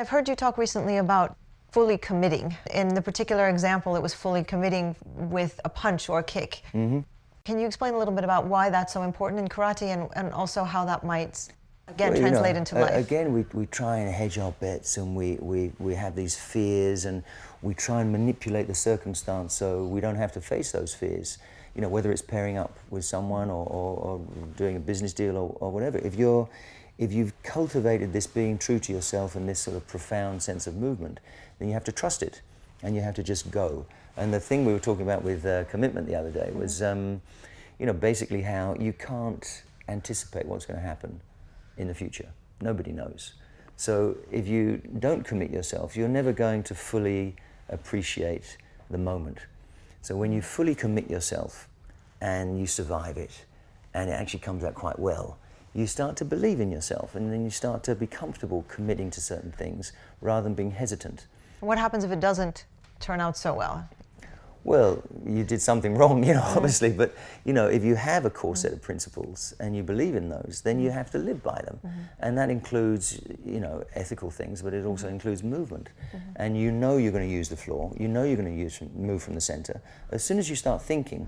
I've heard you talk recently about fully committing. In the particular example, it was fully committing with a punch or a kick. Mm-hmm. Can you explain a little bit about why that's so important in karate and also how that might, again, Well, translate into life? Again, we try and hedge our bets, and we have these fears, and we try and manipulate the circumstance so we don't have to face those fears. You know, whether it's pairing up with someone or doing a business deal or whatever. If you've cultivated this being true to yourself and this sort of profound sense of movement, then you have to trust it, and you have to just go. And the thing we were talking about with commitment the other day was, you know, basically how you can't anticipate what's going to happen in the future. Nobody knows. So if you don't commit yourself, you're never going to fully appreciate the moment. So when you fully commit yourself and you survive it, and it actually comes out quite well, you start to believe in yourself, and then you start to be comfortable committing to certain things rather than being hesitant. What happens if it doesn't turn out so well? Well, you did something wrong, you know, obviously, but, you know, if you have a core set of principles and you believe in those, then you have to live by them. And that includes, you know, ethical things, but it also includes movement. And you know you're going to use the floor, you know you're going to move from the center. As soon as you start thinking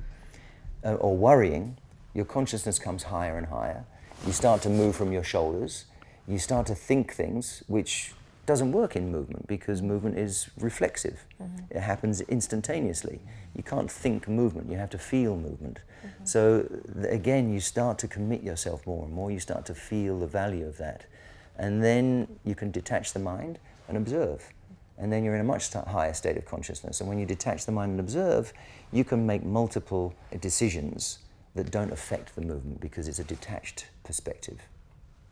or worrying, your consciousness comes higher and higher. You start to move from your shoulders, you start to think things which doesn't work in movement, because movement is reflexive. It happens instantaneously. You can't think movement, you have to feel movement. So again, you start to commit yourself more and more, you start to feel the value of that. And then you can detach the mind and observe. And then you're in a much higher state of consciousness. And when you detach the mind and observe, you can make multiple decisions that don't affect the movement because it's a detached perspective.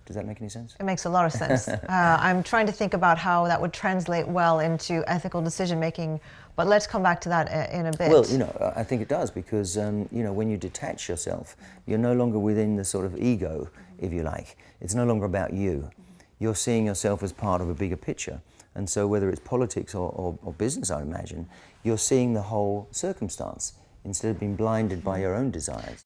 Does that make any sense? It makes a lot of sense. I'm trying to think about how that would translate well into ethical decision making, but let's come back to that in a bit. Well, you know, I think it does, because you know, when you detach yourself, you're no longer within the sort of ego, if you like. It's no longer about you. You're seeing yourself as part of a bigger picture. And so whether it's politics or business, I imagine, you're seeing the whole circumstance instead of being blinded by your own desires.